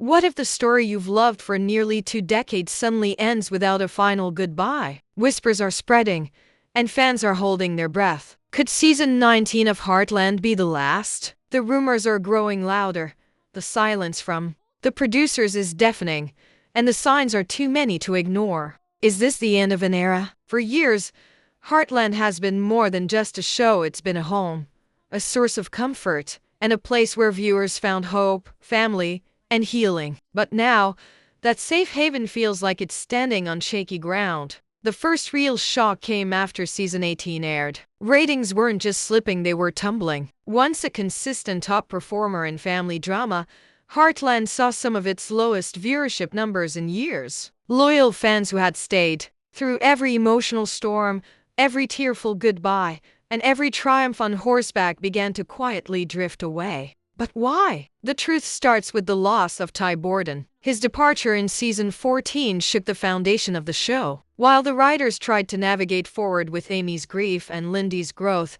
What if the story you've loved for nearly 2 decades suddenly ends without a final goodbye? Whispers are spreading, and fans are holding their breath. Could season 19 of Heartland be the last? The rumors are growing louder. The silence from the producers is deafening, and the signs are too many to ignore. Is this the end of an era? For years, Heartland has been more than just a show. It's been a home, a source of comfort, and a place where viewers found hope, family, and healing. But now, that safe haven feels like it's standing on shaky ground. The first real shock came after season 18 aired. Ratings weren't just slipping, they were tumbling. Once a consistent top performer in family drama, Heartland saw some of its lowest viewership numbers in years. Loyal fans who had stayed through every emotional storm, every tearful goodbye, and every triumph on horseback began to quietly drift away. But why? The truth starts with the loss of Ty Borden. His departure in season 14 shook the foundation of the show. While the writers tried to navigate forward with Amy's grief and Lindy's growth,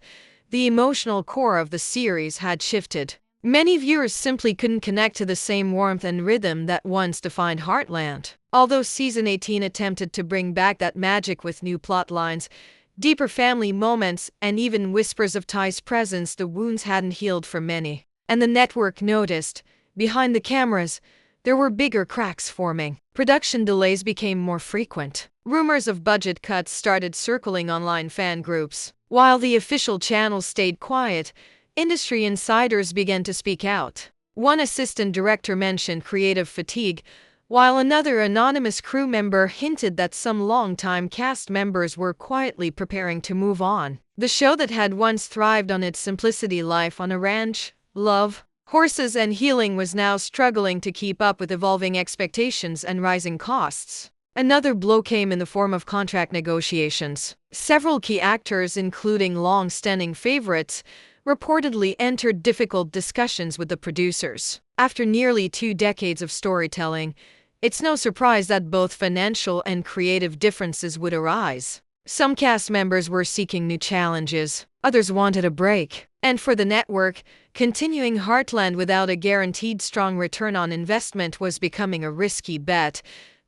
the emotional core of the series had shifted. Many viewers simply couldn't connect to the same warmth and rhythm that once defined Heartland. Although season 18 attempted to bring back that magic with new plot lines, deeper family moments, and even whispers of Ty's presence, the wounds hadn't healed for many. And the network noticed, behind the cameras, there were bigger cracks forming. Production delays became more frequent. Rumors of budget cuts started circling online fan groups. While the official channels stayed quiet, industry insiders began to speak out. One assistant director mentioned creative fatigue, while another anonymous crew member hinted that some longtime cast members were quietly preparing to move on. The show that had once thrived on its simplicity, life on a ranch, love, horses, and healing, was now struggling to keep up with evolving expectations and rising costs. Another blow came in the form of contract negotiations. Several key actors, including long-standing favorites, reportedly entered difficult discussions with the producers. After nearly 2 decades of storytelling, it's no surprise that both financial and creative differences would arise. Some cast members were seeking new challenges, others wanted a break. And for the network, continuing Heartland without a guaranteed strong return on investment was becoming a risky bet.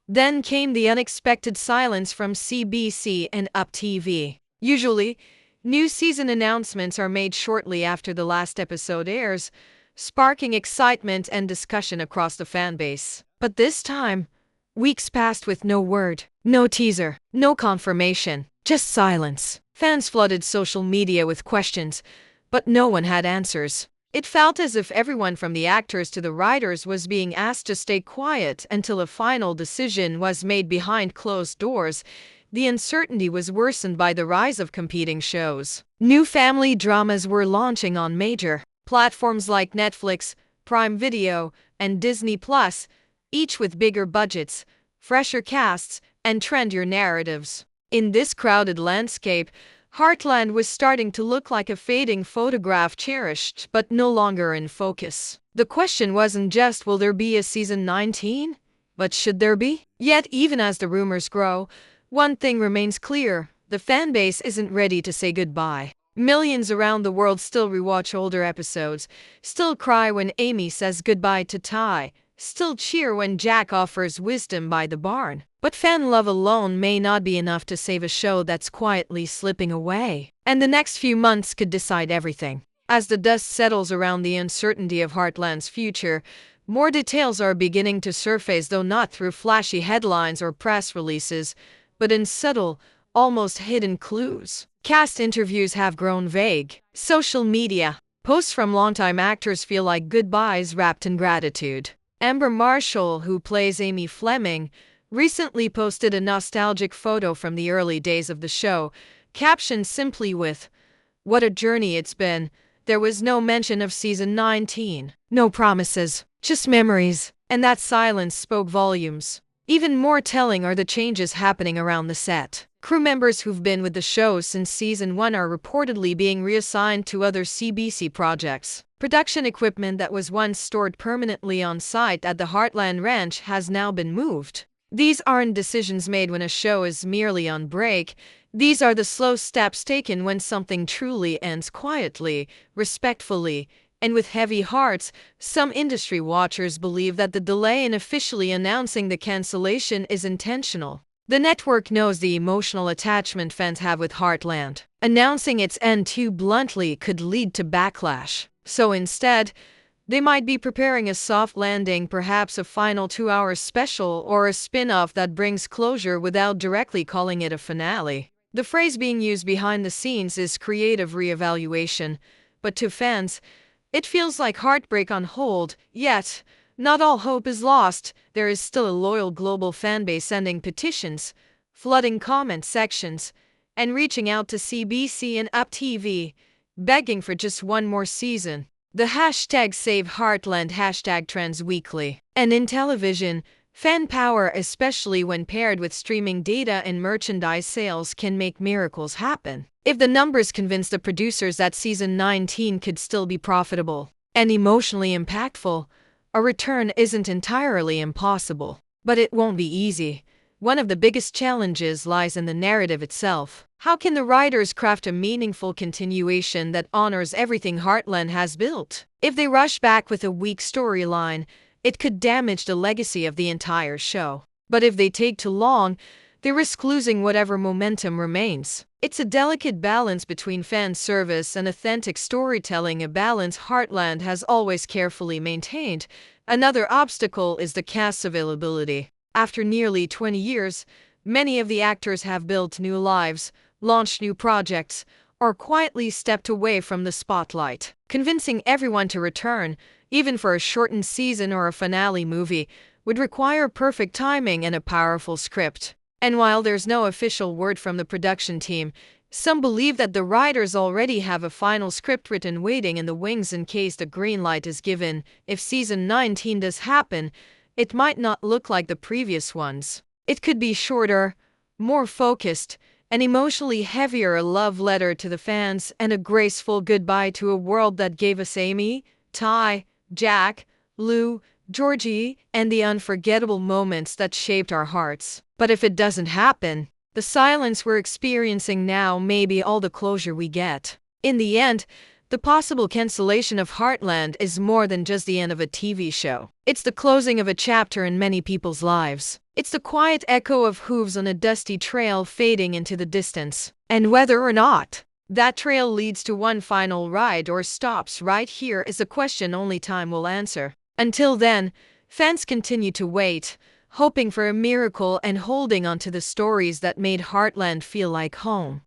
Then came the unexpected silence from CBC and Up TV. Usually, new season announcements are made shortly after the last episode airs, sparking excitement and discussion across the fanbase. But this time, weeks passed with no word, no teaser, no confirmation, just silence. Fans flooded social media with questions, but no one had answers. It felt as if everyone from the actors to the writers was being asked to stay quiet until a final decision was made behind closed doors. The uncertainty was worsened by the rise of competing shows. New family dramas were launching on major platforms like Netflix, Prime Video, and Disney+, each with bigger budgets, fresher casts, and trendier narratives. In this crowded landscape, Heartland was starting to look like a fading photograph, cherished but no longer in focus. The question wasn't just will there be a season 19, but should there be? Yet even as the rumors grow, one thing remains clear: the fanbase isn't ready to say goodbye. Millions around the world still rewatch older episodes, still cry when Amy says goodbye to Ty, still cheer when Jack offers wisdom by the barn. But fan love alone may not be enough to save a show that's quietly slipping away. And the next few months could decide everything. As the dust settles around the uncertainty of Heartland's future, more details are beginning to surface, though not through flashy headlines or press releases, but in subtle, almost hidden clues. Cast interviews have grown vague. Social media posts from longtime actors feel like goodbyes wrapped in gratitude. Amber Marshall, who plays Amy Fleming, recently posted a nostalgic photo from the early days of the show, captioned simply with, "What a journey it's been." There was no mention of season 19, no promises, just memories, and that silence spoke volumes. Even more telling are the changes happening around the set. Crew members who've been with the show since season 1 are reportedly being reassigned to other CBC projects. Production equipment that was once stored permanently on site at the Heartland Ranch has now been moved. These aren't decisions made when a show is merely on break. These are the slow steps taken when something truly ends quietly, respectfully, And with heavy hearts, some industry watchers believe that the delay in officially announcing the cancellation is intentional. The network knows the emotional attachment fans have with Heartland. Announcing its end too bluntly could lead to backlash. So instead, they might be preparing a soft landing, perhaps a final 2-hour special or a spin-off that brings closure without directly calling it a finale. The phrase being used behind the scenes is creative reevaluation, but to fans, it feels like heartbreak on hold. Yet, not all hope is lost. There is still a loyal global fanbase sending petitions, flooding comment sections, and reaching out to CBC and Up TV, begging for just one more season. The hashtag Save Heartland hashtag trends weekly. And in television, fan power, especially when paired with streaming data and merchandise sales, can make miracles happen. If the numbers convince the producers that season 19 could still be profitable and emotionally impactful, a return isn't entirely impossible. But it won't be easy. One of the biggest challenges lies in the narrative itself. How can the writers craft a meaningful continuation that honors everything Heartland has built? If they rush back with a weak storyline, it could damage the legacy of the entire show. But if they take too long, they risk losing whatever momentum remains. It's a delicate balance between fan service and authentic storytelling, a balance Heartland has always carefully maintained. Another obstacle is the cast's availability. After nearly 20 years, many of the actors have built new lives, launched new projects, or quietly stepped away from the spotlight. Convincing everyone to return, even for a shortened season or a finale movie, would require perfect timing and a powerful script. And while there's no official word from the production team, some believe that the writers already have a final script written waiting in the wings in case the green light is given. If season 19 does happen, it might not look like the previous ones. It could be shorter, more focused, and emotionally heavier, a love letter to the fans and a graceful goodbye to a world that gave us Amy, Ty, Jack, Lou, Georgie, and the unforgettable moments that shaped our hearts. But if it doesn't happen, the silence we're experiencing now may be all the closure we get. In the end, the possible cancellation of Heartland is more than just the end of a TV show. It's the closing of a chapter in many people's lives. It's the quiet echo of hooves on a dusty trail fading into the distance. And whether or not that trail leads to one final ride or stops right here is a question only time will answer. Until then, fans continue to wait, hoping for a miracle and holding on to the stories that made Heartland feel like home.